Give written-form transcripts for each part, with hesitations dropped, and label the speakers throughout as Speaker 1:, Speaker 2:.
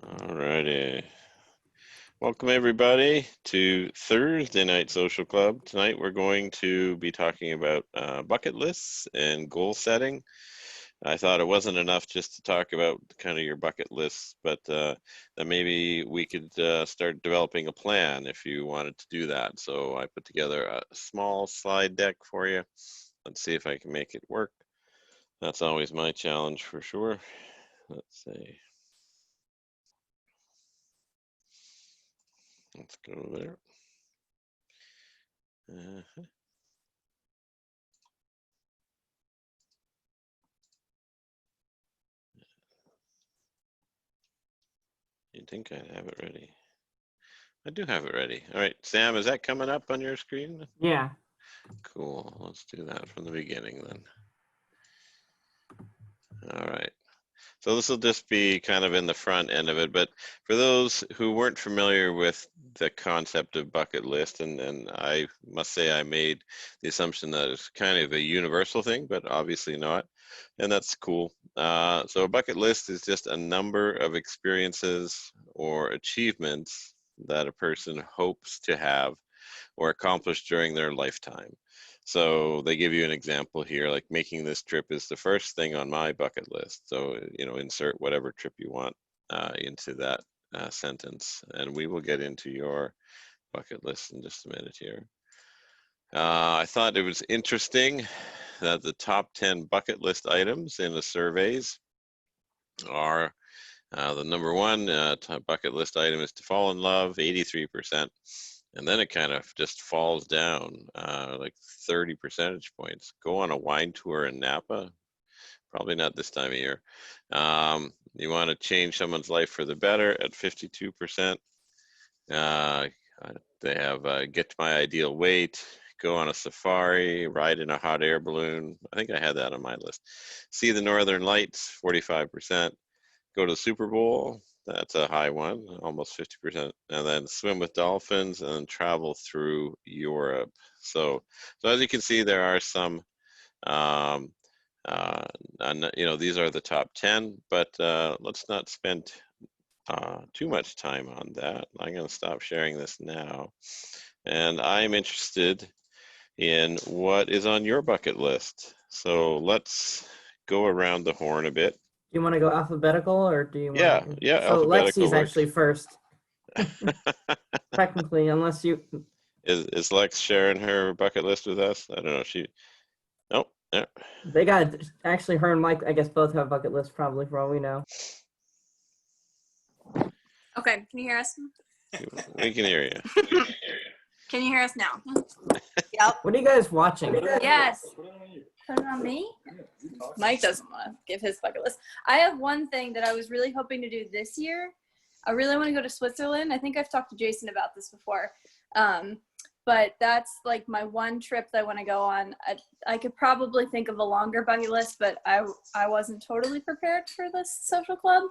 Speaker 1: All righty. Welcome everybody to Thursday Night Social Club. Tonight we're going to be talking about bucket lists and goal setting. I thought it wasn't enough just to talk about kind of your bucket lists, but that maybe we could start developing a plan if you wanted to do that. So I put together a small slide deck for you. Let's see if I can make it work. That's always my challenge for sure. Let's see. Let's go there. You'd think I'd have it ready. I do have it ready. All right, Sam, is that coming up on your screen?
Speaker 2: Yeah.
Speaker 1: Cool. Let's do that from the beginning then. All right. So this will just be kind of in the front end of it, but for those who weren't familiar with the concept of bucket list, and I must say I made the assumption that it's kind of a universal thing, but obviously not, and that's cool. So a bucket list is just a number of experiences or achievements that a person hopes to have or accomplish during their lifetime. So they give you an example here, like making this trip is the first thing on my bucket list. So, you know, insert whatever trip you want into that sentence. And we will get into your bucket list in just a minute here. I thought it was interesting that the top 10 bucket list items in the surveys are the number one bucket list item is to fall in love, 83%. And then it kind of just falls down like 30 percentage points. Go on a wine tour in Napa. Probably not this time of year. You want to change someone's life for the better at 52%. They have get to my ideal weight, go on a safari, ride in a hot air balloon. I think I had that on my list. See the Northern Lights, 45%. Go to the Super Bowl. That's a high one, almost 50%. And then swim with dolphins and travel through Europe. So as you can see, there are some, you know, these are the top 10, but let's not spend too much time on that. I'm going to stop sharing this now. And I'm interested in what is on your bucket list. So let's go around the horn a bit.
Speaker 2: Do you want to go alphabetical or do you want
Speaker 1: Yeah,
Speaker 2: So
Speaker 1: alphabetical
Speaker 2: Lexi's
Speaker 1: works.
Speaker 2: actually first. Technically, unless you...
Speaker 1: Is Lex sharing her bucket list with us? I don't know. Nope. Yeah.
Speaker 2: They got... Actually, her and Mike, I guess, both have bucket lists, probably, for all we know.
Speaker 3: Okay, can you hear us?
Speaker 1: We can hear you.
Speaker 3: Can you hear us now? Yep.
Speaker 2: What are you guys watching?
Speaker 3: Yes. Put it on me? Mike doesn't want to give his bucket list. I have one thing that I was really hoping to do this year. I really want to go to Switzerland. I think I've talked to Jason about this before. But that's like my one trip that I want to go on. I could probably think of a longer bucket list, but I wasn't totally prepared for this social club.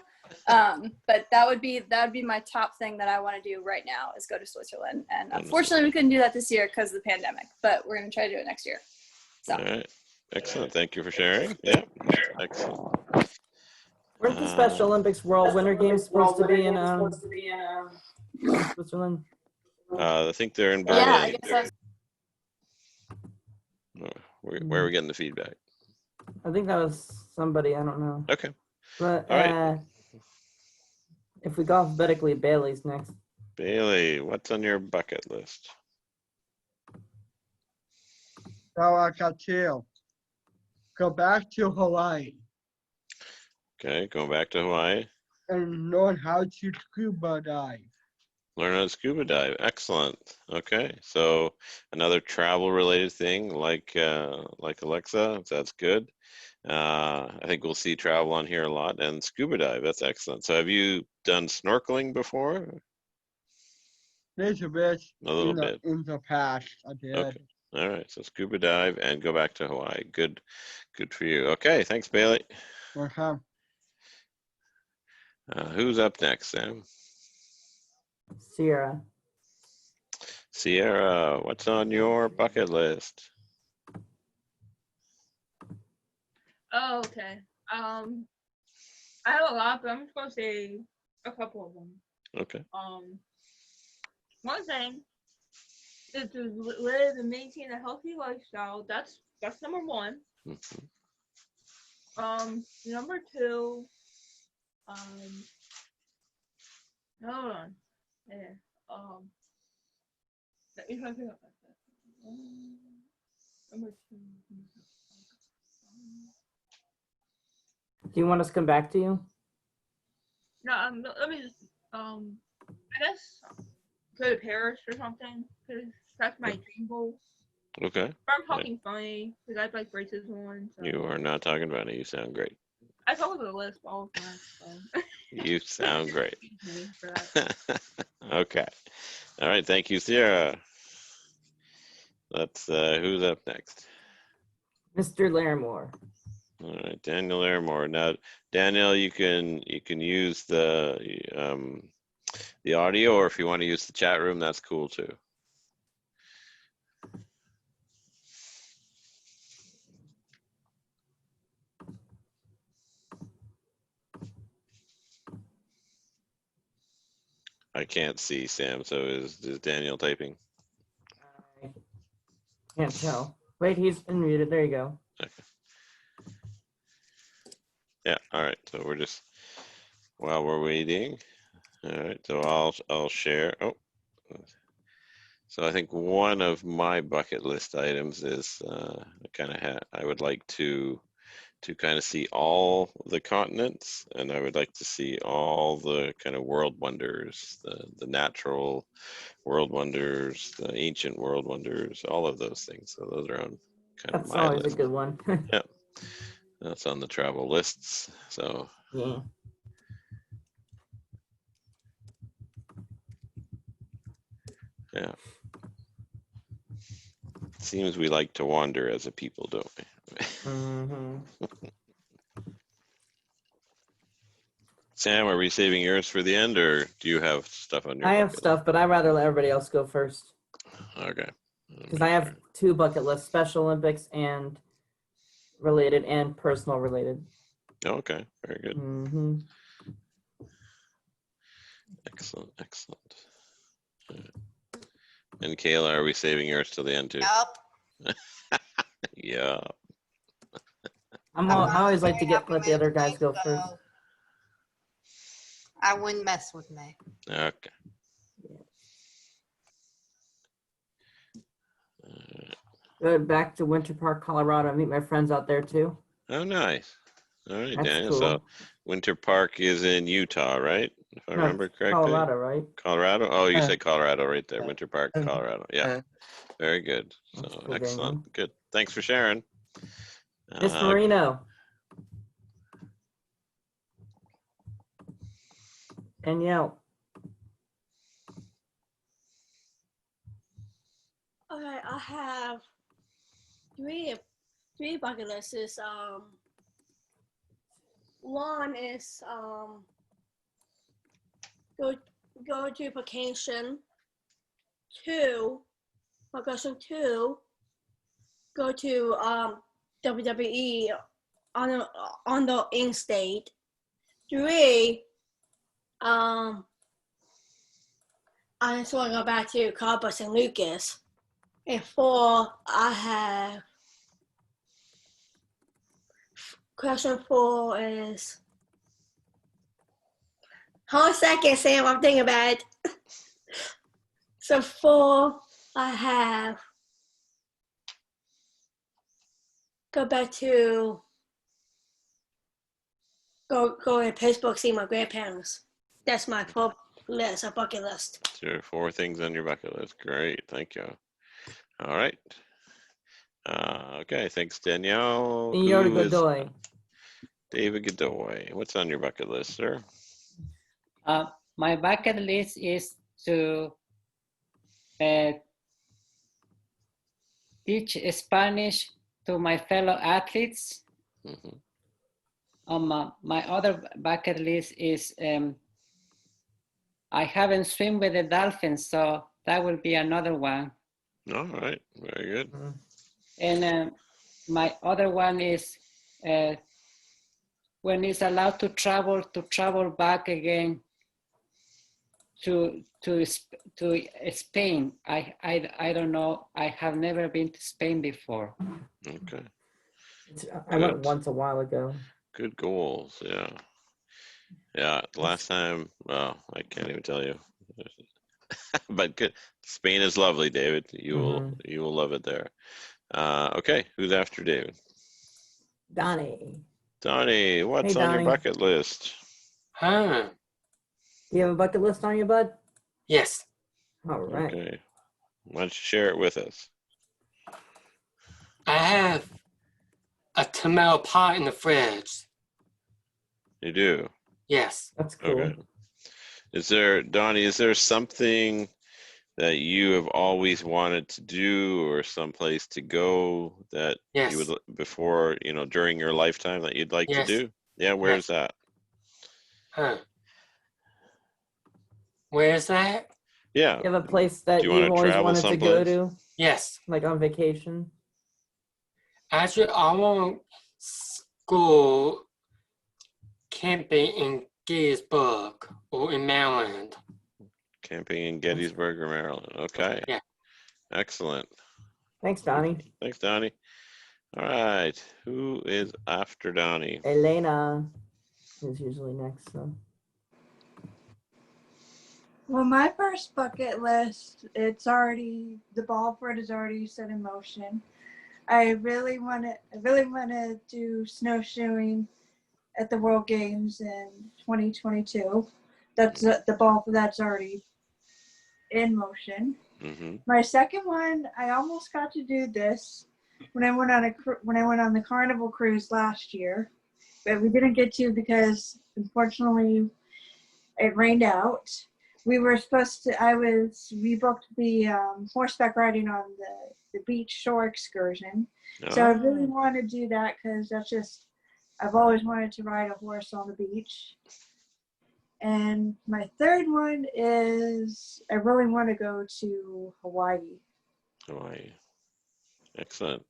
Speaker 3: But that would be my top thing that I want to do right now is go to Switzerland. And unfortunately, we couldn't do that this year because of the pandemic. But we're going to try to do it next year. So.
Speaker 1: All right. Excellent. Thank you for sharing. Yeah. Excellent.
Speaker 2: Weren't the Special Olympics World Winter Games supposed to be in Switzerland?
Speaker 1: I think they're in Berlin.
Speaker 3: Yeah, I guess that's...
Speaker 1: Where are we getting the feedback?
Speaker 2: I think that was somebody, I don't know.
Speaker 1: Okay.
Speaker 2: But
Speaker 1: all right.
Speaker 2: If we go alphabetically, Bailey's next.
Speaker 1: Bailey, what's on your bucket list?
Speaker 4: Go back to Hawaii.
Speaker 1: Okay, going back to Hawaii.
Speaker 4: And learn how to scuba dive.
Speaker 1: Learn how to scuba dive. Excellent. Okay, so another travel-related thing, like Alexa. That's good. I think we'll see travel on here a lot, and scuba dive. That's excellent. So, have you done snorkeling before?
Speaker 4: Little bit.
Speaker 1: A little bit.
Speaker 4: In the past, I did.
Speaker 1: Okay. All right. So scuba dive and go back to Hawaii. Good for you. Okay. Thanks, Bailey.
Speaker 4: Welcome.
Speaker 1: Who's up next, Sam?
Speaker 2: Sierra.
Speaker 1: Sierra, what's on your bucket list?
Speaker 5: Oh, okay. I have a lot, but I'm just gonna say a couple of them.
Speaker 1: Okay.
Speaker 5: One thing is to live and maintain a healthy lifestyle. That's number one.
Speaker 1: Mhm.
Speaker 5: Number two, hold on. Yeah. Let me try to think about that. Number two.
Speaker 2: Do you want us to come back to you?
Speaker 5: No, let me just, I guess go to Paris or something, because that's my dream goal.
Speaker 1: Okay.
Speaker 5: But I'm talking funny, because I have like braces on, so.
Speaker 1: You are not talking about it. You sound great.
Speaker 5: I talk with a list all the time, so.
Speaker 1: You sound great.
Speaker 5: Excuse me for that.
Speaker 1: Okay. All right. Thank you, Sierra. Let's, who's up next?
Speaker 2: Mr. Larimore.
Speaker 1: All right, Daniel Airmore. Now, Daniel, you can use the audio, or if you want to use the chat room, that's cool too. I can't see Sam, so is Daniel typing?
Speaker 2: I can't tell. Wait, he's unmuted. There you go.
Speaker 1: Okay. Yeah. All right. So we're just while we're waiting. All right. So I'll share. Oh. So I think one of my bucket list items is I would like to kind of see all the continents, and I would like to see all the kind of world wonders, the natural world wonders, the ancient world wonders, all of those things. So those are on kind of
Speaker 2: That's
Speaker 1: my
Speaker 2: always
Speaker 1: list.
Speaker 2: a good one.
Speaker 1: Yeah, that's on the travel lists. So
Speaker 2: Yeah.
Speaker 1: yeah, seems we like to wander as a people, don't we?
Speaker 2: Mm-hmm.
Speaker 1: Sam, are we saving yours for the end, or do you have stuff on your
Speaker 2: I have
Speaker 1: bucket
Speaker 2: stuff, but I'd rather let everybody else go first.
Speaker 1: list? Okay.
Speaker 2: Because I have two bucket lists, Special Olympics and related and personal related.
Speaker 1: Okay, very good.
Speaker 2: Mm-hmm.
Speaker 1: Excellent, excellent. And Kayla, are we saving yours till the end too?
Speaker 6: Yup.
Speaker 1: Yeah.
Speaker 2: I always like to
Speaker 6: Help me
Speaker 2: let the
Speaker 6: move
Speaker 2: other guys
Speaker 6: things
Speaker 2: go first.
Speaker 6: go. I wouldn't mess with me.
Speaker 1: Okay.
Speaker 2: Go back to Winter Park, Colorado. Meet my friends out there too.
Speaker 1: Oh, nice. All right,
Speaker 2: That's
Speaker 1: Daniel.
Speaker 2: cool.
Speaker 1: So Winter Park is in Utah, right? If I
Speaker 2: No,
Speaker 1: remember correctly.
Speaker 2: Colorado, right?
Speaker 1: Colorado? Oh, you said Colorado right there. Winter Park,
Speaker 6: uh,
Speaker 1: Colorado. Yeah. Very good.
Speaker 2: That's
Speaker 1: So
Speaker 2: cool,
Speaker 1: excellent.
Speaker 2: Daniel.
Speaker 1: Good. Thanks for sharing.
Speaker 2: Miss Marino. Danielle.
Speaker 7: Okay, I have three bucket lists. One is go to vacation. Question two, go to WWE on the in-state. Three, I just want to go back to Cabo San Lucas. And four, I have question four is, hold a second, Sam, I'm thinking about it. So four, I have go back to go to Pittsburgh, see my grandparents. That's my full list, a bucket list.
Speaker 1: Sure, 4 things on your bucket list. Great. Thank you. All right. Okay. Thanks, Danielle.
Speaker 2: Senor
Speaker 1: Who is
Speaker 2: Godoy.
Speaker 1: David Godoy? What's on your bucket list, sir?
Speaker 8: My bucket list is to teach Spanish to my fellow athletes.
Speaker 1: Mhm.
Speaker 8: My other bucket list is I haven't swim with the dolphins, so that will be another one.
Speaker 1: All right. Very good.
Speaker 8: And my other one is when it's allowed to travel back again to Spain. I don't know. I have never been to Spain before.
Speaker 1: Okay.
Speaker 2: I went
Speaker 1: Good.
Speaker 2: once a while ago.
Speaker 1: Good goals. Yeah. Yeah. Last time, well, I can't even tell you. But good. Spain is lovely, David. You will love it there. Okay. Who's after David?
Speaker 2: Donnie.
Speaker 1: Donnie, what's
Speaker 2: Hey,
Speaker 1: on your
Speaker 2: Donnie.
Speaker 1: bucket list?
Speaker 9: Huh.
Speaker 2: Do you have a bucket list on you, bud?
Speaker 9: Yes.
Speaker 2: All right.
Speaker 1: Okay. Why don't you share it with us?
Speaker 9: I have a tomato pot in the fridge.
Speaker 1: You do?
Speaker 9: Yes.
Speaker 2: That's cool.
Speaker 1: Okay. Donnie, is there something that you have always wanted to do or someplace to go that
Speaker 9: Yes.
Speaker 1: you would, before, during your lifetime that you'd like to
Speaker 9: Yes.
Speaker 1: do? Yeah, where's that?
Speaker 9: Huh. Where is that?
Speaker 1: Yeah.
Speaker 2: You have a place that
Speaker 1: Do you want
Speaker 2: you've
Speaker 1: to
Speaker 2: always
Speaker 1: travel
Speaker 2: wanted to go
Speaker 1: someplace?
Speaker 2: to,
Speaker 9: Yes.
Speaker 2: like on vacation?
Speaker 9: Actually, I want school camping in Gettysburg or in Maryland.
Speaker 1: Camping in Gettysburg or Maryland. Okay.
Speaker 9: Yeah.
Speaker 1: Excellent.
Speaker 2: Thanks, Donnie.
Speaker 1: Thanks, Donnie. All right. Who is after Donnie?
Speaker 2: Elena is usually next, so.
Speaker 10: Well, my first bucket list, the ball for it is already set in motion. I really want to do snowshoeing at the World Games in 2022. That's the ball for that's already in motion.
Speaker 1: Mm-hmm.
Speaker 10: My second one, I almost got to do this when I went on the Carnival cruise last year, but we didn't get to because unfortunately it rained out. We were supposed to. We booked the horseback riding on the beach shore excursion. So I really want to do that because I've always wanted to ride a horse on the beach. And my third one is I really want to go to Hawaii.
Speaker 1: Hawaii. Excellent.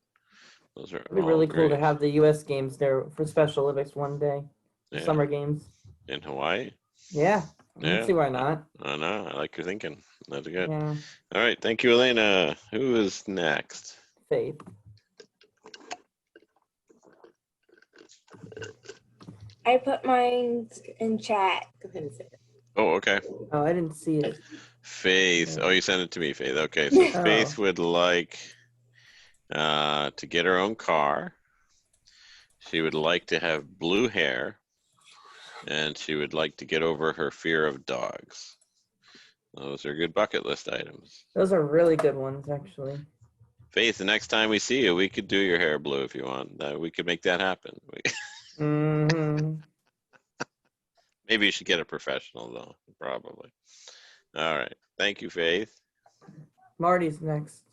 Speaker 1: Those are
Speaker 2: It'd be
Speaker 1: all
Speaker 2: really cool to
Speaker 1: great.
Speaker 2: have the U.S. games there for Special Olympics one day. The
Speaker 1: Yeah.
Speaker 2: summer games.
Speaker 1: In Hawaii?
Speaker 2: Yeah. I
Speaker 1: Yeah.
Speaker 2: don't see why not.
Speaker 1: I know. I like your thinking. That's good.
Speaker 2: Yeah.
Speaker 1: All right. Thank you, Elena. Who is next?
Speaker 2: Faith.
Speaker 7: I put mine in chat. Go ahead and say it.
Speaker 1: Oh, okay.
Speaker 2: Oh, I didn't see it.
Speaker 1: Faith. Oh, you sent it to me, Faith. Okay. So
Speaker 2: Oh.
Speaker 1: Faith would like to get her own car. She would like to have blue hair. And she would like to get over her fear of dogs. Those are good bucket list items.
Speaker 2: Those are really good ones, actually.
Speaker 1: Faith, the next time we see you, we could do your hair blue if you want. We could make that happen.
Speaker 2: Mm-hmm.
Speaker 1: Maybe you should get a professional, though. Probably. All right. Thank you, Faith.
Speaker 2: Marty's next.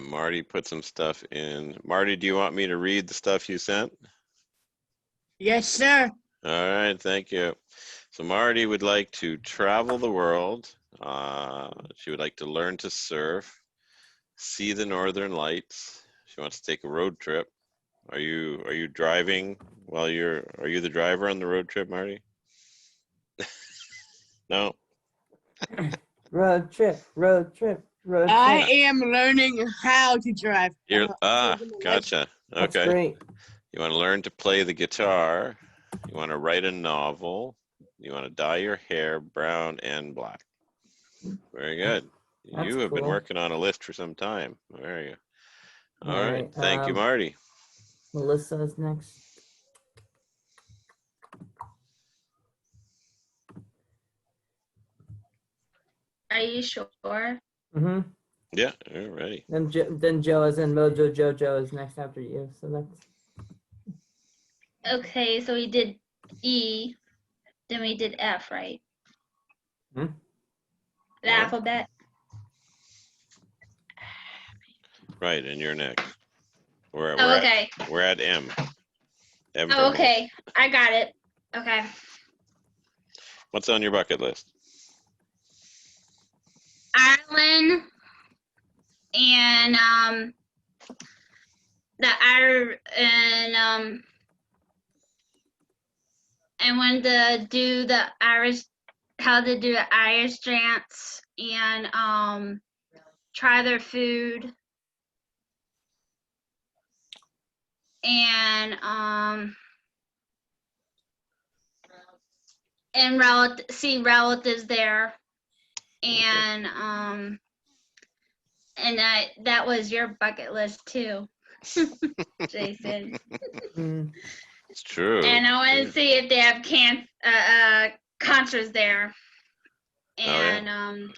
Speaker 1: Marty put some stuff in. Marty, do you want me to read the stuff you sent?
Speaker 4: Yes, sir.
Speaker 1: All right. Thank you. So Marty would like to travel the world. She would like to learn to surf, see the northern lights. She wants to take a road trip. Are you driving are you the driver on the road trip, Marty? No.
Speaker 2: Road trip, road trip, road
Speaker 11: I
Speaker 2: trip.
Speaker 11: am learning how to drive.
Speaker 1: Gotcha.
Speaker 2: That's
Speaker 1: Okay.
Speaker 2: great.
Speaker 1: You want to learn to play the guitar. You want to write a novel. You want to dye your hair brown and black. Very good.
Speaker 2: That's
Speaker 1: You have been
Speaker 2: cool.
Speaker 1: working on a list for some time. Very good. All
Speaker 2: All
Speaker 1: right.
Speaker 2: right,
Speaker 1: Thank you, Marty.
Speaker 2: Melissa is next.
Speaker 12: Are you sure?
Speaker 2: Mm-hmm.
Speaker 1: Yeah, you're ready.
Speaker 2: Then Joe, as in Mojo Jojo, is next after you. So that's
Speaker 12: Okay, so we did E, then we did F, right?
Speaker 2: Hmm?
Speaker 12: The alphabet.
Speaker 1: Right, and you're next.
Speaker 12: Okay.
Speaker 1: We're at M. M for
Speaker 12: Oh, okay. I got it. Okay.
Speaker 1: What's on your bucket list?
Speaker 12: Ireland and I wanted to do the Irish how to do an Irish dance and try their food and see relatives there and that was your bucket list too, Jason.
Speaker 1: It's true.
Speaker 12: And I want to see if they have concerts there, and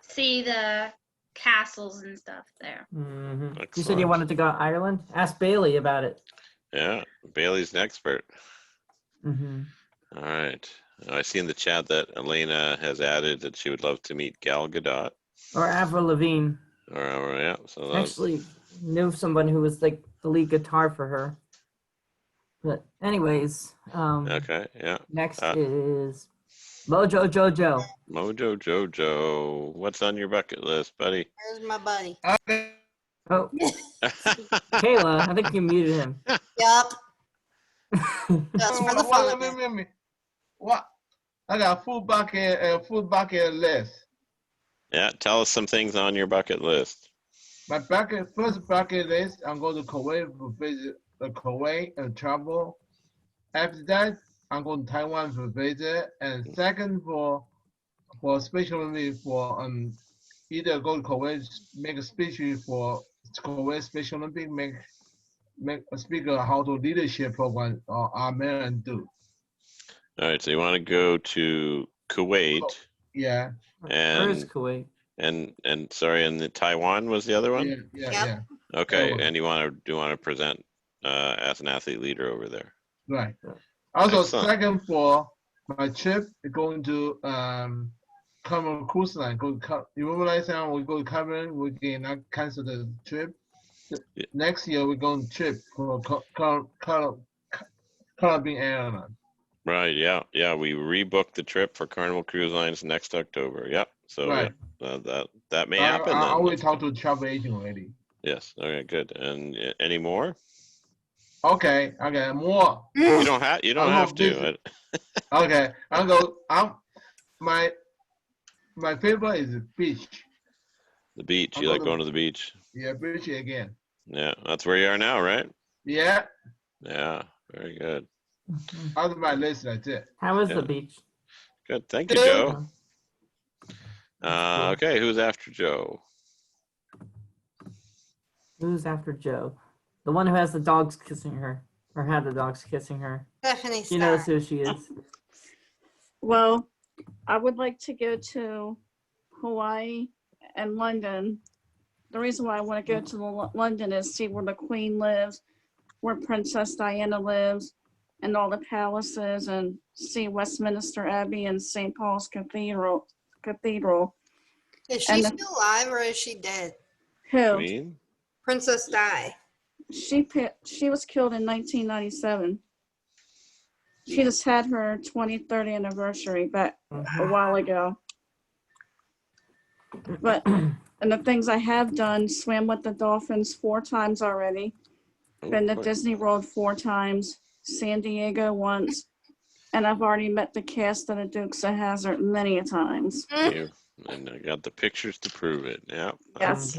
Speaker 12: see the castles and stuff there.
Speaker 2: You said you wanted to go to Ireland? Ask Bailey about it.
Speaker 1: Yeah, Bailey's an expert.
Speaker 2: Mm-hmm.
Speaker 1: All right. I see in the chat that Elena has added that she would love to meet Gal Gadot.
Speaker 2: Or Avril Lavigne.
Speaker 1: Yeah, so
Speaker 2: Actually knew someone who was like the lead guitar for her. But anyways,
Speaker 1: okay, yeah.
Speaker 2: Next is Mojo Jojo.
Speaker 1: Mojo Jojo. What's on your bucket list, buddy?
Speaker 6: Where's my buddy?
Speaker 2: Oh, Kayla, I think you muted him.
Speaker 6: Yup. That's for the fun of it.
Speaker 13: What? I got a full bucket list.
Speaker 1: Yeah, tell us some things on your bucket list.
Speaker 13: My first bucket list, I'm going to Kuwait for visit Kuwait and travel. After that, I'm going to Taiwan for visit. And second, for especially for either go to Kuwait, make a speech for Kuwait Special Olympics, make a speaker how to leadership program or Amen do.
Speaker 1: All right, so you want to go to Kuwait.
Speaker 13: Yeah.
Speaker 1: And
Speaker 2: where is Kuwait?
Speaker 1: And sorry, and the Taiwan was the other one?
Speaker 13: Yeah.
Speaker 1: Okay, and you want to present as an athlete leader over there.
Speaker 13: Right. Also,
Speaker 1: Excellent.
Speaker 13: second for my trip, going to Cameron Cruise Line. You remember last time we go to Cameron, we cannot cancel the trip. Next year we're going to trip for Caribbean Airlines.
Speaker 1: Right. Yeah. We rebooked the trip for Carnival Cruise Lines next October. Yep. So
Speaker 13: right.
Speaker 1: that may happen.
Speaker 13: I
Speaker 1: then.
Speaker 13: already talked to the travel agent already.
Speaker 1: Yes. Okay. Good. And any more?
Speaker 13: Okay. More.
Speaker 1: You don't have to.
Speaker 13: Okay. My favorite is the beach.
Speaker 1: The beach. You like going to the beach?
Speaker 13: Yeah, beach again.
Speaker 1: Yeah, that's where you are now, right?
Speaker 13: Yeah.
Speaker 1: Yeah. Very good.
Speaker 13: Out of my list, that's it.
Speaker 2: How is the beach?
Speaker 1: Good. Thank you, Joe. Okay, who's after Joe?
Speaker 2: Who's after Joe? The one who has the dogs kissing her, or had the dogs kissing her.
Speaker 6: Stephanie
Speaker 2: She knows who she is.
Speaker 10: Well, I would like to go to Hawaii and London. The reason why I want to go to London is see where the Queen lives, where Princess Diana lives, and all the palaces, and see Westminster Abbey and St. Paul's Cathedral.
Speaker 6: Is she still alive or is she dead?
Speaker 10: Who?
Speaker 1: Queen?
Speaker 6: Princess Di.
Speaker 10: She was killed in 1997. She just had her 23rd anniversary back a while ago. But and the things I have done: swam with the dolphins 4 times already. Been to Disney World 4 times. San Diego once, and I've already met the cast of the Dukes of Hazzard many a times.
Speaker 1: And I got the pictures to prove it. Yeah.
Speaker 10: Yes,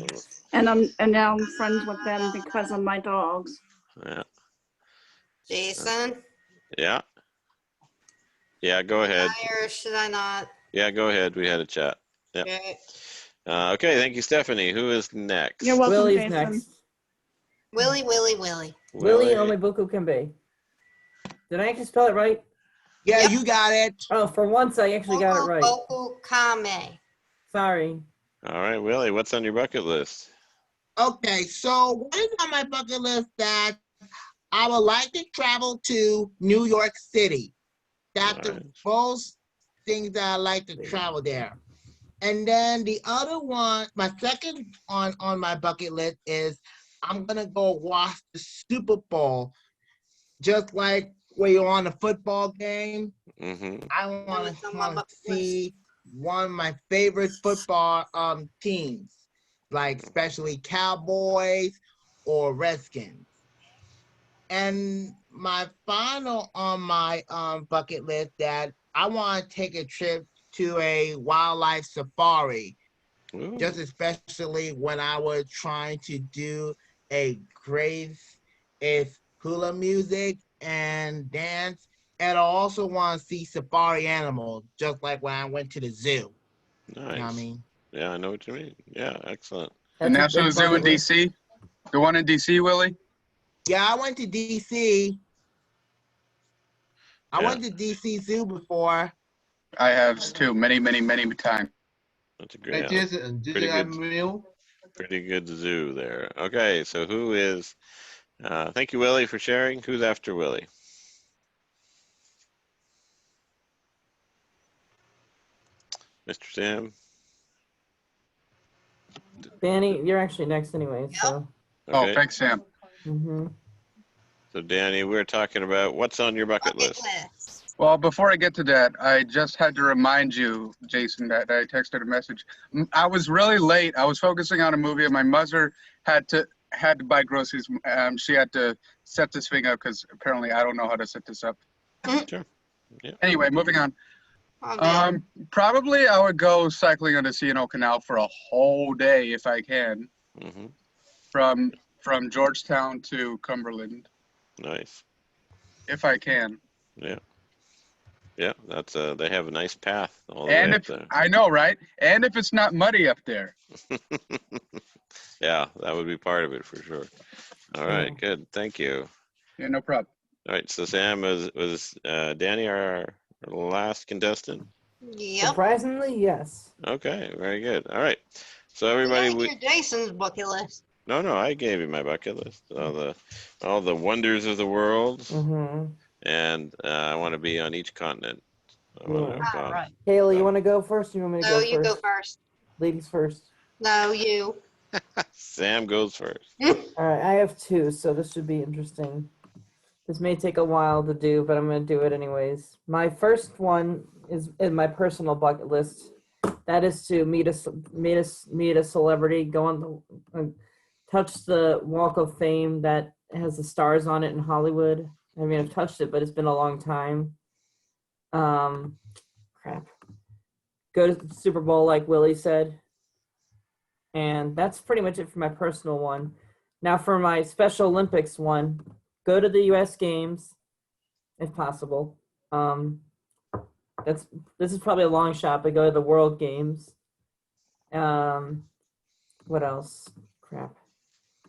Speaker 10: and now I'm friends with them because of my dogs.
Speaker 1: Yeah.
Speaker 6: Jason.
Speaker 1: Yeah. Yeah. Go ahead.
Speaker 6: Or should I not?
Speaker 1: Yeah. Go ahead. We had a chat. Yeah.
Speaker 6: Okay.
Speaker 1: Okay. Thank you, Stephanie. Who is next?
Speaker 10: You're welcome,
Speaker 2: Willie's
Speaker 10: Jason.
Speaker 2: next.
Speaker 6: Willie.
Speaker 2: Willie Omibuku Kembe. Did I actually spell it right?
Speaker 11: Yeah, you got it.
Speaker 2: Oh, for once I actually got it right.
Speaker 6: Kame.
Speaker 2: Sorry.
Speaker 1: All right, Willie, what's on your bucket list?
Speaker 11: Okay, so what is on my bucket list that I would like to travel to New York City? That's the most things that I like to travel there. And then the other one, my second on my bucket list is I'm gonna go watch the Super Bowl, just like where you're on a football game. I want to see one of my favorite football teams, like especially Cowboys or Redskins. And my final on my bucket list that I want to take a trip to a wildlife safari.
Speaker 1: Ooh.
Speaker 11: Just especially when I was trying to do a grace is hula music and dance. And I also want to see safari animals, just like when I went to the zoo.
Speaker 1: Nice.
Speaker 11: You know what I mean?
Speaker 1: Yeah, I know what you mean. Yeah, excellent.
Speaker 14: The National Zoo in DC? The one in DC, Willie?
Speaker 11: Yeah, I went to DC. I
Speaker 1: Yeah.
Speaker 11: went to DC Zoo before.
Speaker 14: I have too, many times.
Speaker 1: That's a
Speaker 13: Hey,
Speaker 1: great,
Speaker 13: Jason, did
Speaker 1: pretty
Speaker 13: you have
Speaker 1: good,
Speaker 13: meal?
Speaker 1: pretty good zoo there. Okay, so who is? Thank you, Willie, for sharing. Who's after Willie? Mr. Sam.
Speaker 2: Danny, you're actually next anyway, so.
Speaker 1: Okay.
Speaker 14: Oh, thanks, Sam.
Speaker 2: Mm-hmm.
Speaker 1: So Danny, we're talking about what's on your bucket list.
Speaker 14: Well, before I get to that, I just had to remind you, Jason, that I texted a message. I was really late. I was focusing on a movie, and my mother had to buy groceries. She had to set this thing up because apparently I don't know how to set this up.
Speaker 1: Sure. Yeah.
Speaker 14: Anyway, moving on.
Speaker 6: Oh,
Speaker 14: Probably I would go cycling on the C&O Canal for a whole day if I can.
Speaker 1: Mm-hmm.
Speaker 14: From Georgetown to Cumberland.
Speaker 1: Nice.
Speaker 14: If I can.
Speaker 1: Yeah. Yeah, that's they have a nice path all the
Speaker 14: And
Speaker 1: way
Speaker 14: if
Speaker 1: up there.
Speaker 14: I know, right? And if it's not muddy up there.
Speaker 1: Yeah, that would be part of it for sure. All right, good. Thank you.
Speaker 14: Yeah, no problem.
Speaker 1: All right, so Sam was Danny our last contestant?
Speaker 6: Yep.
Speaker 2: Surprisingly, yes.
Speaker 1: Okay, very good. All right. So everybody,
Speaker 6: Your Jason's bucket list.
Speaker 1: No, I gave you my bucket list. All the wonders of the world.
Speaker 2: Mm-hmm.
Speaker 1: And I want to be on each continent. I wanna have gone.
Speaker 6: Right.
Speaker 2: Kayla, you want to go first? Or you want me to
Speaker 6: No,
Speaker 2: go
Speaker 6: you
Speaker 2: first?
Speaker 6: go first.
Speaker 2: Ladies first.
Speaker 6: No, you.
Speaker 1: Sam goes first.
Speaker 2: All right, I have two, so this should be interesting. This may take a while to do, but I'm going to do it anyways. My first one is in my personal bucket list. That is to meet a celebrity, go on the touch the Walk of Fame that has the stars on it in Hollywood. I mean, I've touched it, but it's been a long time. Crap. Go to the Super Bowl, like Willie said. And that's pretty much it for my personal one. Now for my Special Olympics one, go to the U.S. Games, if possible. This is probably a long shot, but go to the World Games. What else? Crap.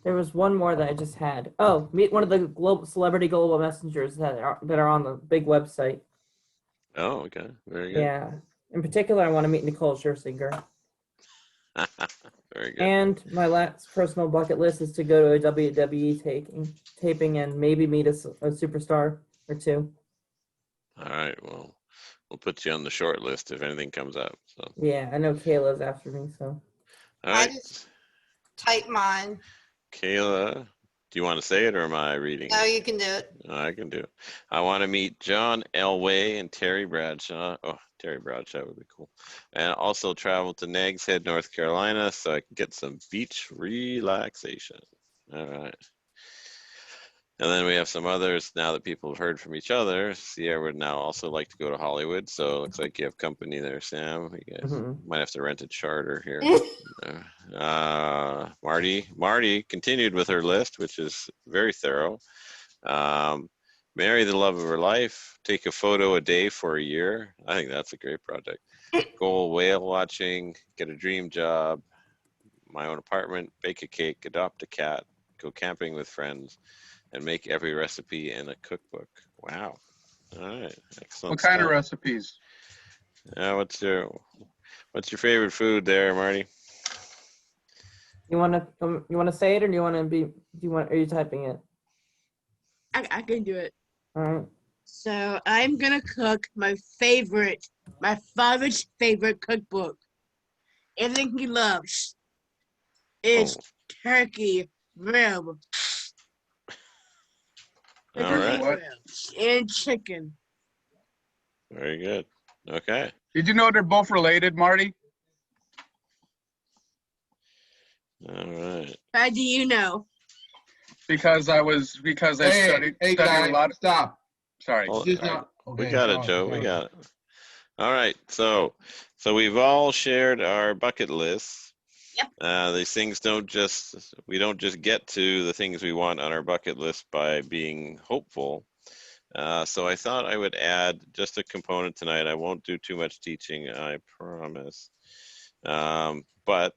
Speaker 2: There was one more that I just had. Oh, meet one of the celebrity global messengers that are on the big website.
Speaker 1: Oh, okay. Very good.
Speaker 2: Yeah. In particular, I want to meet Nicole Scherzinger.
Speaker 1: Very good.
Speaker 2: And my last personal bucket list is to go to a WWE taping and maybe meet a superstar or two.
Speaker 1: All right. Well, we'll put you on the short list if anything comes up. So.
Speaker 2: Yeah, I know Kayla's after me, so.
Speaker 1: All right.
Speaker 6: I just type mine.
Speaker 1: Kayla, do you want to say it or am I reading
Speaker 6: No,
Speaker 1: it?
Speaker 6: you can do it.
Speaker 1: I can do it. I want to meet John Elway and Terry Bradshaw. Oh, Terry Bradshaw would be cool. And also travel to Nags Head, North Carolina, so I can get some beach relaxation. All right. And then we have some others now that people have heard from each other. Sierra would now also like to go to Hollywood, so it looks like you have company there, Sam. You guys might have to rent a charter here. Marty continued with her list, which is very thorough. Marry the love of her life, take a photo a day for a year. I think that's a great project. Go whale watching, get a dream job, my own apartment, bake a cake, adopt a cat, go camping with friends, and make every recipe in a cookbook. Wow. All right. Excellent.
Speaker 14: What kind of
Speaker 1: stuff.
Speaker 14: recipes?
Speaker 1: What's your favorite food there, Marty?
Speaker 2: You want to say it, or are you typing it?
Speaker 4: I can do it.
Speaker 2: All right.
Speaker 4: So I'm gonna cook my father's favorite cookbook. Everything he loves. It's turkey, rib,
Speaker 1: All right.
Speaker 4: and chicken.
Speaker 1: Very good. Okay.
Speaker 14: Did you know they're both related, Marty?
Speaker 1: All right.
Speaker 4: How do you know?
Speaker 14: Because I studied a lot.
Speaker 13: Stop.
Speaker 14: Sorry.
Speaker 1: We got it, Joe. We got it. All right, so we've all shared our bucket lists.
Speaker 12: Yep.
Speaker 1: These things we don't just get to the things we want on our bucket list by being hopeful. So I thought I would add just a component tonight. I won't do too much teaching, I promise. But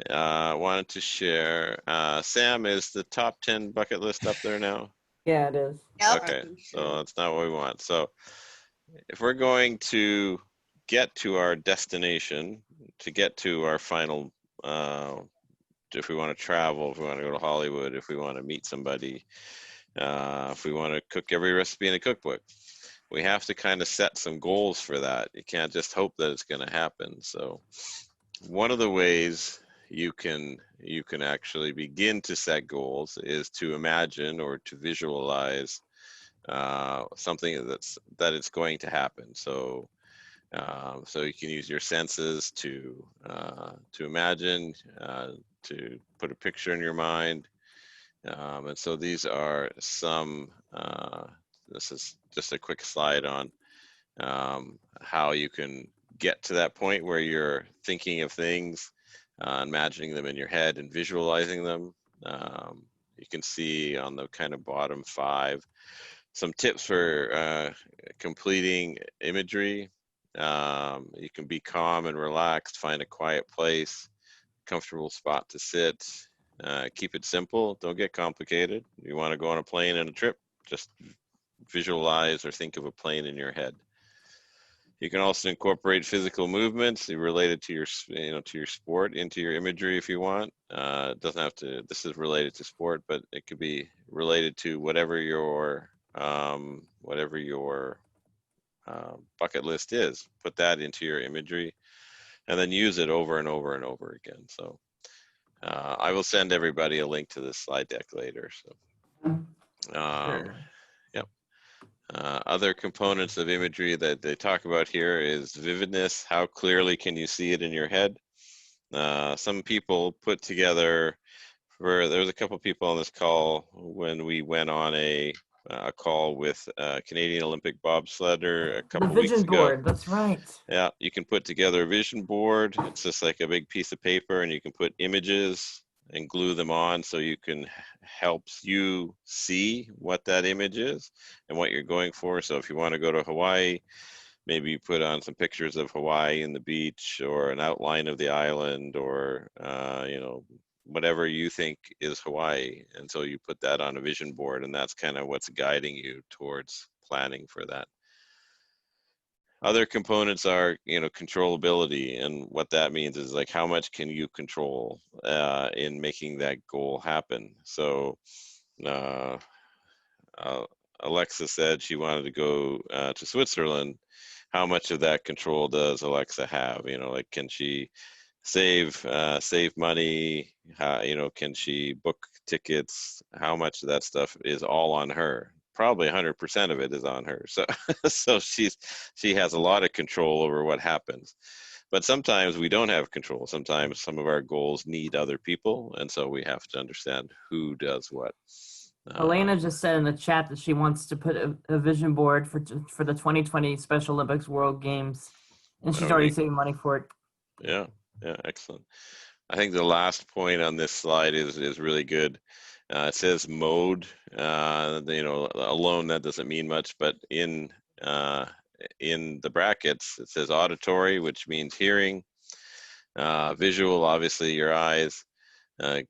Speaker 1: wanted to share. Sam, is the top 10 bucket list up there now?
Speaker 2: Yeah, it is.
Speaker 6: Yep.
Speaker 1: Okay, so that's not what we want. So if we're going to get to our destination, to get to our final, if we want to travel, if we want to go to Hollywood, if we want to meet somebody, if we want to cook every recipe in a cookbook, we have to kind of set some goals for that. You can't just hope that it's going to happen. So one of the ways you can actually begin to set goals is to imagine or to visualize something that it's going to happen. So so you can use your senses to imagine, to put a picture in your mind. And so these are some, this is just a quick slide on how you can get to that point where you're thinking of things, imagining them in your head and visualizing them. You can see on the kind of bottom 5 some tips for completing imagery. You can be calm and relaxed, find a quiet place, comfortable spot to sit. Keep it simple, don't get complicated. You want to go on a plane and a trip, just visualize or think of a plane in your head. You can also incorporate physical movements related to your, to your sport into your imagery if you want. It doesn't have to, this is related to sport, but it could be related to whatever your bucket list is. Put that into your imagery and then use it over and over and over again. So I will send everybody a link to this slide deck later. So,
Speaker 2: Sure.
Speaker 1: yep. Other components of imagery that they talk about here is vividness. How clearly can you see it in your head? Some people put together, there was a couple people on this call when we went on a call with Canadian Olympic bobsledder a couple
Speaker 2: The
Speaker 1: weeks
Speaker 2: vision
Speaker 1: ago.
Speaker 2: board, that's right.
Speaker 1: Yeah, you can put together a vision board. It's just like a big piece of paper, and you can put images and glue them on so you can helps you see what that image is and what you're going for. So if you want to go to Hawaii, maybe you put on some pictures of Hawaii and the beach, or an outline of the island, or whatever you think is Hawaii. And so you put that on a vision board, and that's kind of what's guiding you towards planning for that. Other components are, controllability, and what that means is like how much can you control in making that goal happen. So Alexa said she wanted to go to Switzerland. How much of that control does Alexa have? Like, can she save money? Can she book tickets? How much of that stuff is all on her? Probably 100% of it is on her. So so she has a lot of control over what happens. But sometimes we don't have control. Sometimes some of our goals need other people, and so we have to understand who does what.
Speaker 2: Elena just said in the chat that she wants to put a vision board for the 2020 Special Olympics World Games, and she's already saving money for it.
Speaker 1: Yeah, excellent. I think the last point on this slide is really good. It says mode. Alone that doesn't mean much, but in the brackets it says auditory, which means hearing. Visual, obviously your eyes.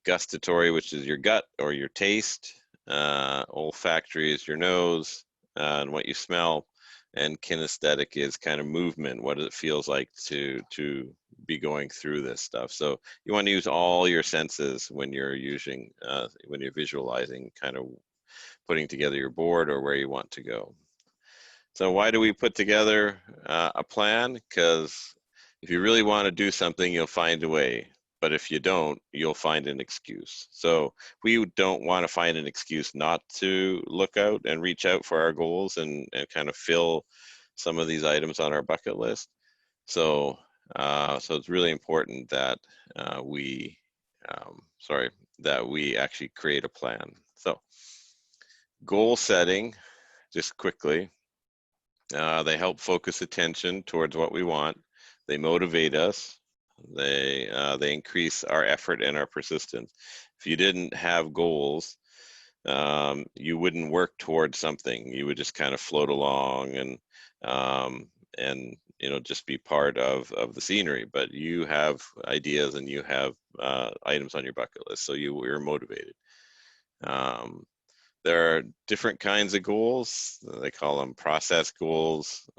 Speaker 1: Gustatory, which is your gut or your taste. Olfactory is your nose and what you smell. And kinesthetic is kind of movement, what it feels like to be going through this stuff. So you want to use all your senses when you're when you're visualizing, kind of putting together your board or where you want to go. So why do we put together a plan? Because if you really want to do something, you'll find a way. But if you don't, you'll find an excuse. So we don't want to find an excuse not to look out and reach out for our goals and kind of fill some of these items on our bucket list. So so it's really important that we actually create a plan. So goal setting, just quickly. They help focus attention towards what we want. They motivate us. They increase our effort and our persistence. If you didn't have goals, you wouldn't work towards something. You would just kind of float along and just be part of the scenery. But you have ideas and you have items on your bucket list, so you're motivated. There are different kinds of goals. They call them process goals.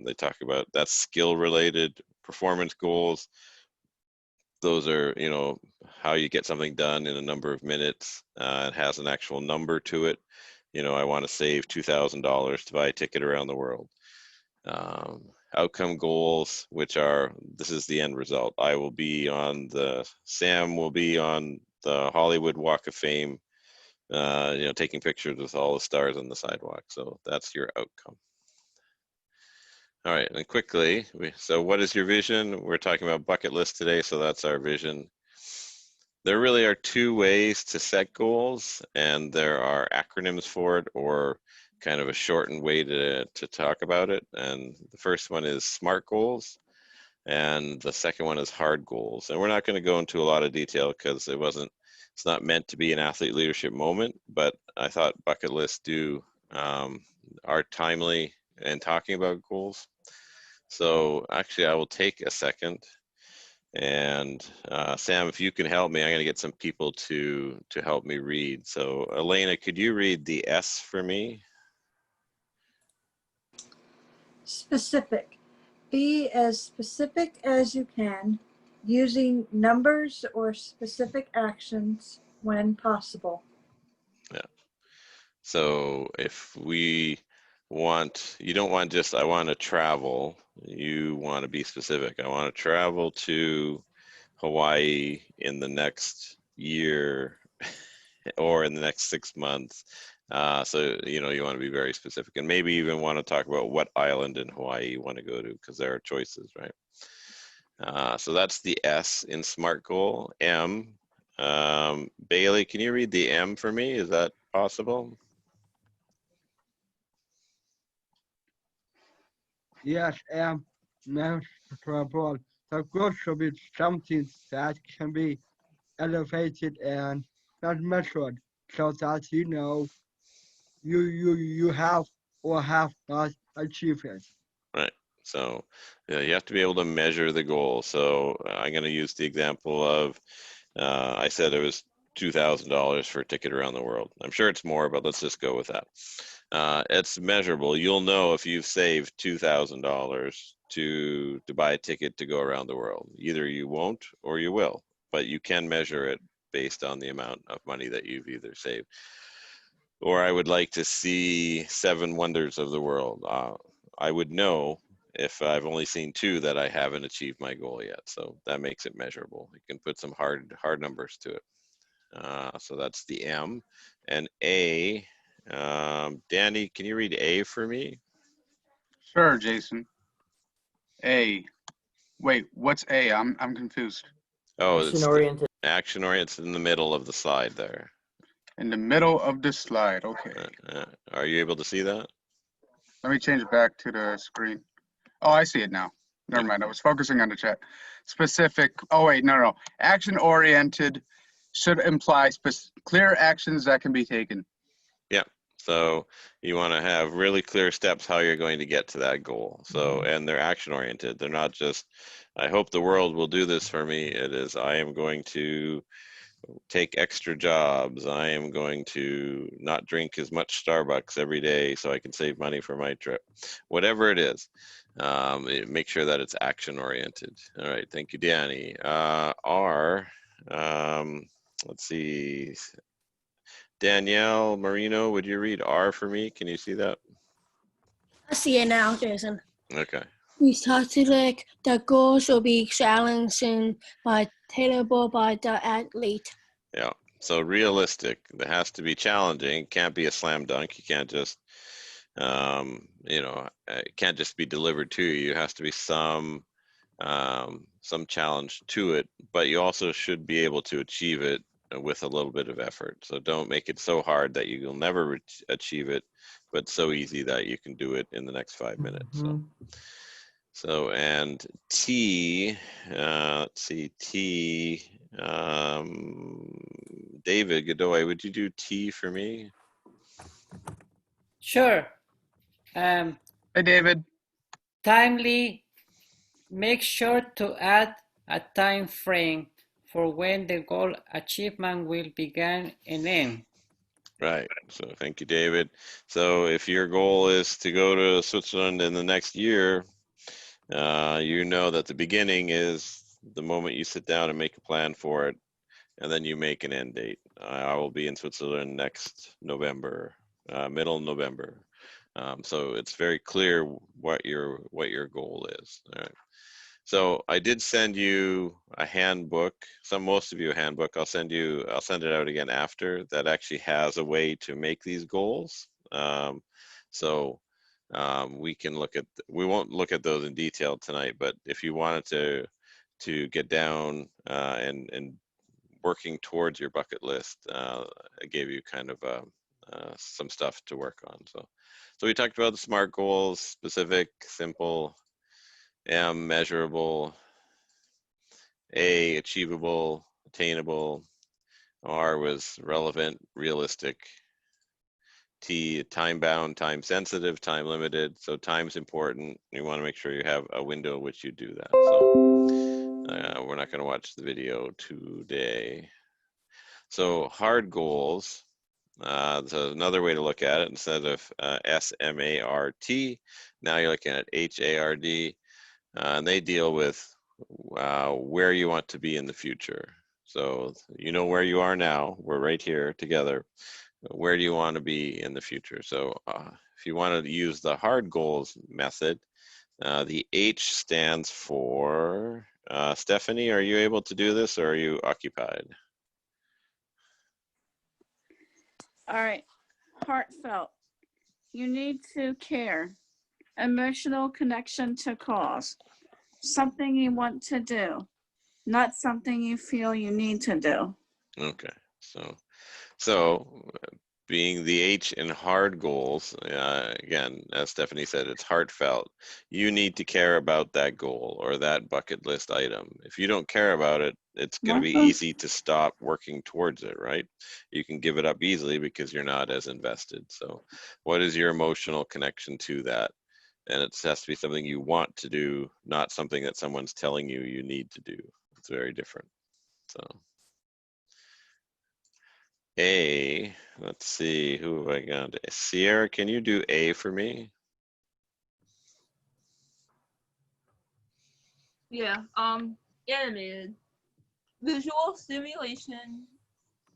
Speaker 1: They talk about that's skill related. Performance goals. Those are, how you get something done in a number of minutes. It has an actual number to it. I want to save $2,000 to buy a ticket around the world. Outcome goals, which are, this is the end result. Sam will be on the Hollywood Walk of Fame, taking pictures with all the stars on the sidewalk. So that's your outcome. All right, and quickly, so what is your vision? We're talking about bucket list today, so that's our vision. There really are two ways to set goals, and there are acronyms for it, or kind of a shortened way to talk about it. And the first one is SMART goals, and the second one is H.A.R.D goals. And we're not going to go into a lot of detail because it's not meant to be an athlete leadership moment, but I thought bucket lists are timely in talking about goals. So actually, I will take a second, and Sam, if you can help me, I'm going to get some people to help me read. So Elena, could you read the S for me?
Speaker 10: Specific. Be as specific as you can, using numbers or specific actions when possible.
Speaker 1: Yeah. So if you don't want just, I want to travel, you want to be specific. I want to travel to Hawaii in the next year or in the next 6 months. So, you want to be very specific, and maybe even want to talk about what island in Hawaii you want to go to, because there are choices, right? So that's the S in SMART goal. M, Bailey, can you read the M for me? Is that possible?
Speaker 15: Yes, and measurable. The goal should be something that can be elevated and not measured, so that you have or have not achieved it.
Speaker 1: Right. So you have to be able to measure the goal. So I'm going to use the example of, I said it was $2,000 for a ticket around the world. I'm sure it's more, but let's just go with that. It's measurable. You'll know if you've saved $2,000 to buy a ticket to go around the world. Either you won't or you will, but you can measure it based on the amount of money that you've either saved. Or I would like to see 7 wonders of the world. I would know if I've only seen 2 that I haven't achieved my goal yet. So that makes it measurable. You can put some hard numbers to it. So that's the M. And A, Danny, can you read A for me?
Speaker 14: Sure, Jason. A. Wait, what's A? I'm confused.
Speaker 1: Oh,
Speaker 2: action oriented.
Speaker 1: Action oriented in the middle of the slide there.
Speaker 14: In the middle of the slide, okay.
Speaker 1: Are you able to see that?
Speaker 14: Let me change it back to the screen. Oh, I see it now. Never mind, I was focusing on the chat. Specific, oh wait, no. Action-oriented should imply clear actions that can be taken.
Speaker 1: Yeah, so you want to have really clear steps how you're going to get to that goal. So, and they're action-oriented. They're not just, I hope the world will do this for me. It is, I am going to take extra jobs. I am going to not drink as much Starbucks every day so I can save money for my trip. Whatever it is, make sure that it's action oriented. All right, thank you, Danny. R, let's see. Danielle Marino, would you read R for me? Can you see that?
Speaker 7: I see it now, Jason.
Speaker 1: Okay.
Speaker 7: We started like the goals will be challenging by attainable by the athlete.
Speaker 1: Yeah. So realistic. It has to be challenging. It can't be a slam dunk. You can't just, it can't just be delivered to you. It has to be some challenge to it. But you also should be able to achieve it with a little bit of effort. So don't make it so hard that you'll never achieve it, but so easy that you can do it in the next 5 minutes. So and T, let's see, T, David Godoy, would you do T for me?
Speaker 8: Sure.
Speaker 14: Hey, David.
Speaker 8: Timely, make sure to add a time frame for when the goal achievement will begin and end.
Speaker 1: Right. So thank you, David. So if your goal is to go to Switzerland in the next year, you know that the beginning is the moment you sit down and make a plan for it, and then you make an end date. I will be in Switzerland next November, middle of November. So it's very clear what your goal is. All right. So I did send you a handbook, most of you a handbook. I'll send it out again after, that actually has a way to make these goals. We can we won't look at those in detail tonight, but if you wanted to get down and working towards your bucket list, I gave you kind of some stuff to work on. So we talked about the SMART goals: specific, simple, M, measurable, A, achievable, attainable, R was relevant, realistic, T, time bound, time sensitive, time limited. So time's important. You want to make sure you have a window in which you do that. So we're not going to watch the video today. So hard goals. So another way to look at it, instead of S.M.A.R.T, now you're looking at H.A.R.D. And they deal with where you want to be in the future. So you know where you are now. We're right here together. Where do you want to be in the future? So if you want to use the hard goals method, the H stands for, Stephanie, are you able to do this, or are you occupied?
Speaker 16: All right. Heartfelt. You need to care. Emotional connection to cause. Something you want to do, not something you feel you need to do.
Speaker 1: Okay. So being the H in hard goals, again, as Stephanie said, it's heartfelt. You need to care about that goal or that bucket list item. If you don't care about it, it's going to be easy to stop working towards it, right? You can give it up easily because you're not as invested. So what is your emotional connection to that? And it has to be something you want to do, not something that someone's telling you you need to do. It's very different. So A, let's see, who have I got? Sierra, can you do A for me?
Speaker 5: Yeah, animated. Visual stimulation,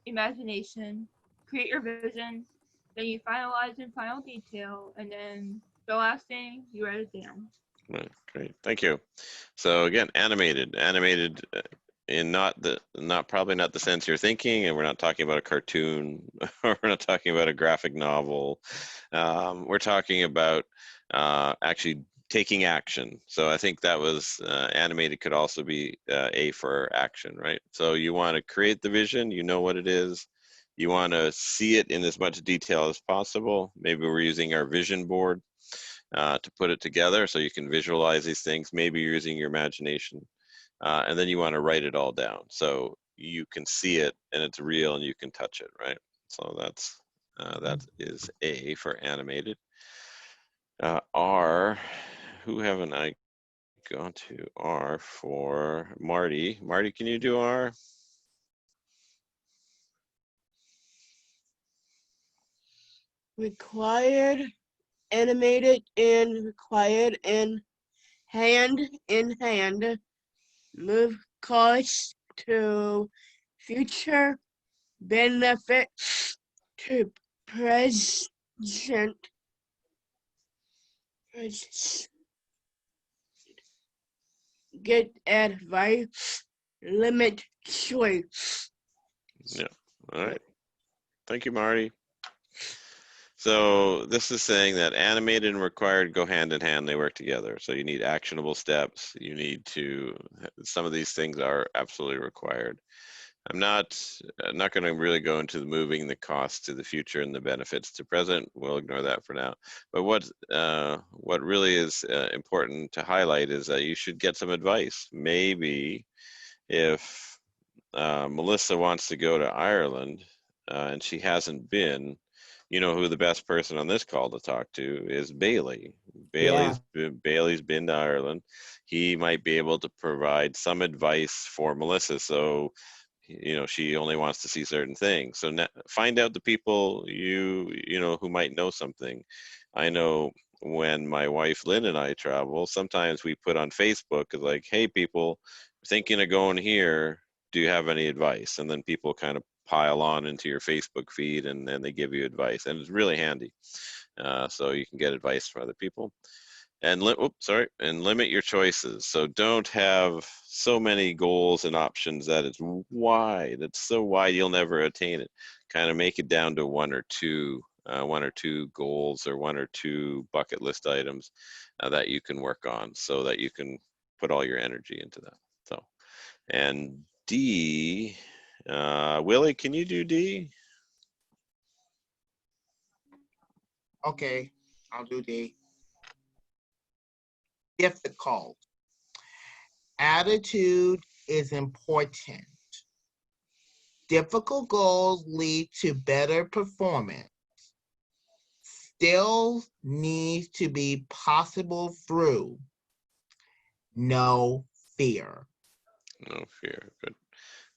Speaker 5: imagination, create your vision, then you finalize in final detail, and then the last thing, you write it down.
Speaker 1: Right, great, thank you. So again, animated in probably not the sense you're thinking, and we're not talking about a cartoon, or we're not talking about a graphic novel. We're talking about actually taking action. So I think that was animated could also be A for action, right? So you want to create the vision, you know what it is, you want to see it in as much detail as possible. Maybe we're using our vision board to put it together so you can visualize these things. Maybe you're using your imagination. And then you want to write it all down so you can see it and it's real and you can touch it, right? So that is A for animated. R, who haven't I gone to? R for Marty. Marty, can you do R?
Speaker 4: Required, animated, and required, and hand in hand. Move cause to future benefit to present. Get advice, limit choice.
Speaker 1: Yeah, all right. Thank you, Marty. So this is saying that animated and required go hand in hand, they work together. So you need actionable steps. You need to, some of these things are absolutely required. I'm not going to really go into the moving the costs to the future and the benefits to present. We'll ignore that for now. But what really is important to highlight is that you should get some advice. Maybe if Melissa wants to go to Ireland and she hasn't been, you know who the best person on this call to talk to is Bailey. Bailey's been to Ireland. He might be able to provide some advice for Melissa. So, you know, she only wants to see certain things. So find out the people you know who might know something. I know when my wife Lynn and I travel, sometimes we put on Facebook like, hey people, thinking of going here, do you have any advice? And then people kind of pile on into your Facebook feed and then they give you advice, and it's really handy. So you can get advice from other people. And limit your choices. So don't have so many goals and options that it's wide. It's so wide you'll never attain it. Kind of make it down to one or two goals or one or two bucket list items that you can work on, so that you can put all your energy into that. So, and D, Willie, can you do D?
Speaker 11: Okay, I'll do D. Difficult. Attitude is important. Difficult goals lead to better performance. Still needs to be possible through. No fear.
Speaker 1: No fear. Good.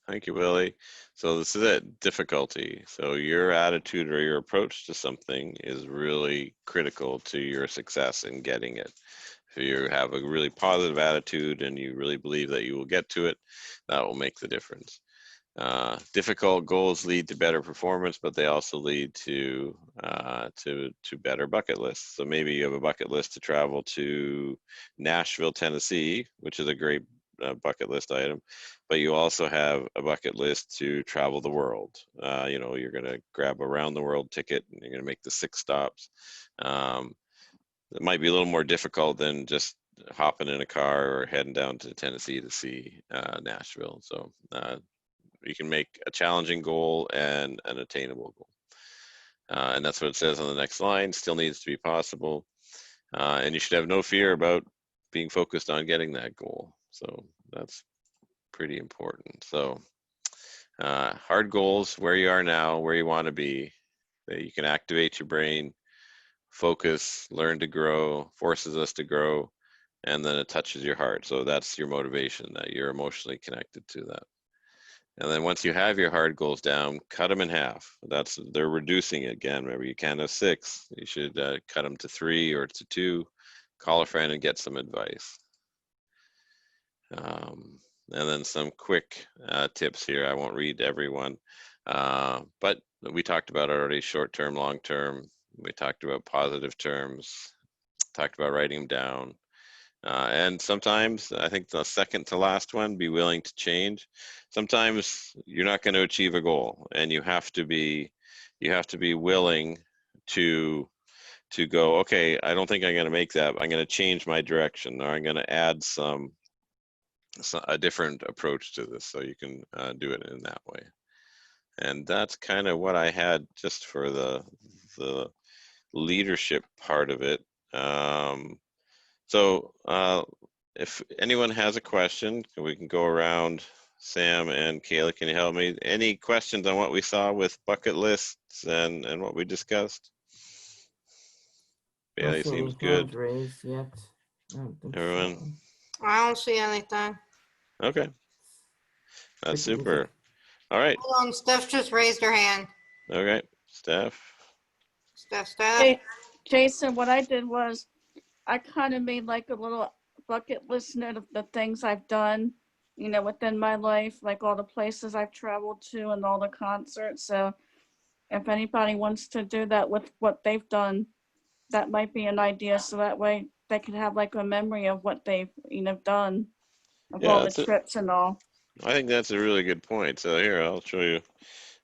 Speaker 1: Thank you, Willie. So this is it, difficulty. So your attitude or your approach to something is really critical to your success in getting it. If you have a really positive attitude and you really believe that you will get to it, that will make the difference. Difficult goals lead to better performance, but they also lead to better bucket lists. So maybe you have a bucket list to travel to Nashville, Tennessee, which is a great bucket list item, but you also have a bucket list to travel the world. You know, you're going to grab a round the world ticket and you're going to make the 6 stops. It might be a little more difficult than just hopping in a car or heading down to Tennessee to see Nashville. So you can make a challenging goal and an attainable goal. And that's what it says on the next line, still needs to be possible. And you should have no fear about being focused on getting that goal. So that's pretty important. So hard goals, where you are now, where you want to be, that you can activate your brain, focus, learn to grow, forces us to grow, and then it touches your heart. So that's your motivation, that you're emotionally connected to that. And then once you have your hard goals down, cut them in half. They're reducing it again. Remember, you can't have 6. You should cut them to 3 or to 2. Call a friend and get some advice. And then some quick tips here. I won't read everyone, but we talked about already short-term, long-term. We talked about positive terms, talked about writing them down. And sometimes, I think the second to last one, be willing to change. Sometimes you're not going to achieve a goal, and you have to be willing to go, okay, I don't think I'm going to make that. I'm going to change my direction, or I'm going to add a different approach to this, so you can do it in that way. And that's kind of what I had just for the leadership part of it. So if anyone has a question, we can go around. Sam and Kayla, can you help me? Any questions on what we saw with bucket lists and what we discussed? Bailey seems good.
Speaker 2: Raised yet. I don't think
Speaker 1: Everyone?
Speaker 2: so.
Speaker 6: I don't see anything.
Speaker 1: Okay. That's super. All right.
Speaker 6: Hold on, Steph just raised her hand.
Speaker 1: Okay, Steph.
Speaker 6: Steph.
Speaker 16: Hey, Jason, what I did was I kind of made like a little bucket list note of the things I've done, you know, within my life, like all the places I've traveled to and all the concerts. So if anybody wants to do that with what they've done, that might be an idea. So that way they can have like a memory of what they've, you know, done, of all the trips and all.
Speaker 1: I think that's a really good point. So here, I'll show you.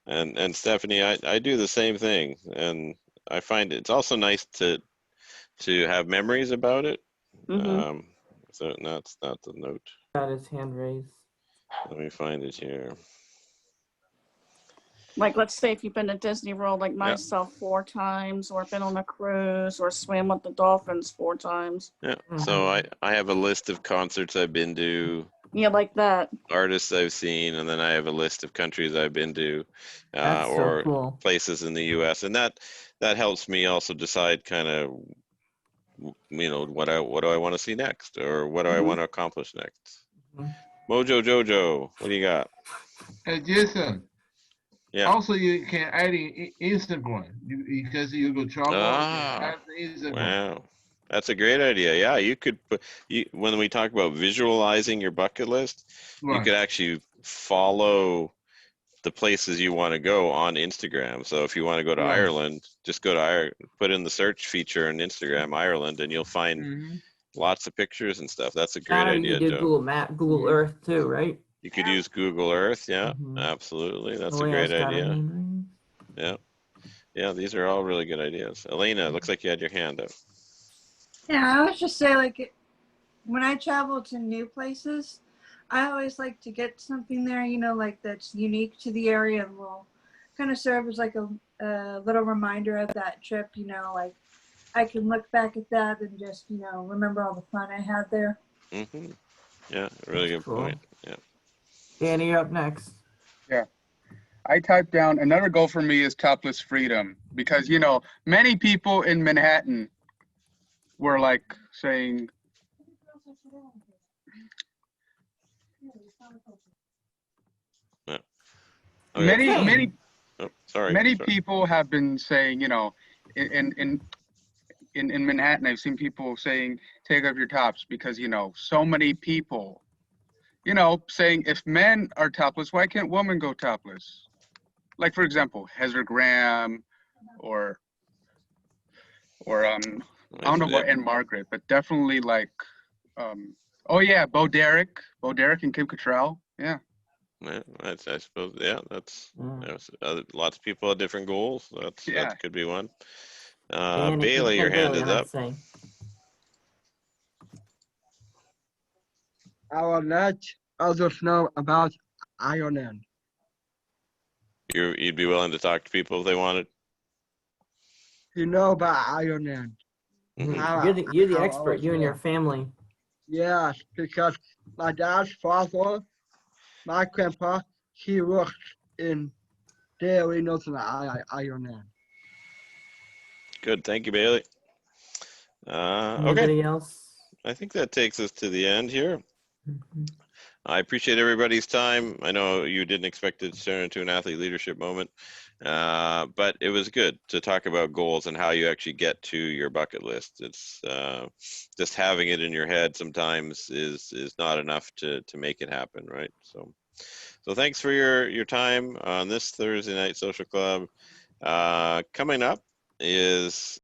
Speaker 1: And Stephanie, I do the same thing. And I find it's also nice to have memories about it. So that's not the note.
Speaker 2: Got his hand raised.
Speaker 1: Let me find it here.
Speaker 16: Like, let's say if you've been to Disney World, like
Speaker 1: Yeah.
Speaker 16: myself 4 times, or been on a cruise, or swam with the dolphins 4 times.
Speaker 1: Yeah. So I have a list of concerts I've been to,
Speaker 16: Yeah, like that.
Speaker 1: artists I've seen, and then I have a list of countries I've been to,
Speaker 2: That's so
Speaker 1: or
Speaker 2: cool.
Speaker 1: places in the U.S. And that helps me also decide kind of, you know, what do I want to see next, or what do I want to accomplish next. Mojo Jojo, what do you got?
Speaker 13: Hey, Jason.
Speaker 1: Yeah.
Speaker 13: Also, you can add Instagram because you go travel.
Speaker 1: Ah,
Speaker 13: Instagram.
Speaker 1: wow. That's a great idea. Yeah, you could put, when we talk about visualizing your bucket list, you
Speaker 13: Right.
Speaker 1: could actually follow the places you want to go on Instagram. So if you want to go to
Speaker 13: Right.
Speaker 1: Ireland, just go to Ireland, put in the search feature in Instagram Ireland, and you'll find lots of pictures and stuff. That's a great
Speaker 2: Now you
Speaker 1: idea,
Speaker 2: can do
Speaker 1: Joe.
Speaker 2: Google Map, Google Earth too, right?
Speaker 1: You could use Google Earth. Yeah, absolutely. That's a great idea. Yeah. Yeah, these are all really good ideas. Elena, looks like you had your hand up.
Speaker 10: Yeah, I would just say, like, when I travel to new places, I always like to get something there, you know, like that's unique to the area and will kind of serve as like a little reminder of that trip, you know, like I can look back at that and just, you know, remember all the fun I had there.
Speaker 1: Yeah, really good
Speaker 2: cool.
Speaker 1: point. Yeah.
Speaker 2: Danny, you're up next.
Speaker 14: Yeah. I typed down another goal for me is topless freedom because, you know, many people in Manhattan were like saying,
Speaker 1: Yeah. Okay.
Speaker 14: many
Speaker 1: Sorry.
Speaker 14: people have been saying, you know, in Manhattan, I've seen people saying, take off your tops because, you know, so many people, you know, saying if men are topless, why can't women go topless? Like, for example, Heather Graham or I don't know about Anne Margaret, but definitely like, oh yeah, Bo Derek and Kim Cattrall. Yeah.
Speaker 1: Yeah, I suppose. Yeah, that's lots of people have different goals. That could be one. Bailey, your hand is up.
Speaker 15: I will let others know about Ireland.
Speaker 1: You'd be willing to talk to people if they wanted.
Speaker 15: You know about Ireland.
Speaker 2: You're the expert. You and your family.
Speaker 15: Yes, because my dad's father, my grandpa, he worked in dairy Northern Ireland.
Speaker 1: Good, thank you, Bailey. Okay.
Speaker 2: Anybody else?
Speaker 1: I think that takes us to the end here. I appreciate everybody's time. I know you didn't expect it to turn into an athlete leadership moment, but it was good to talk about goals and how you actually get to your bucket list. It's just having it in your head sometimes is not enough to make it happen, right? So thanks for your time on this Thursday night social club. Coming up is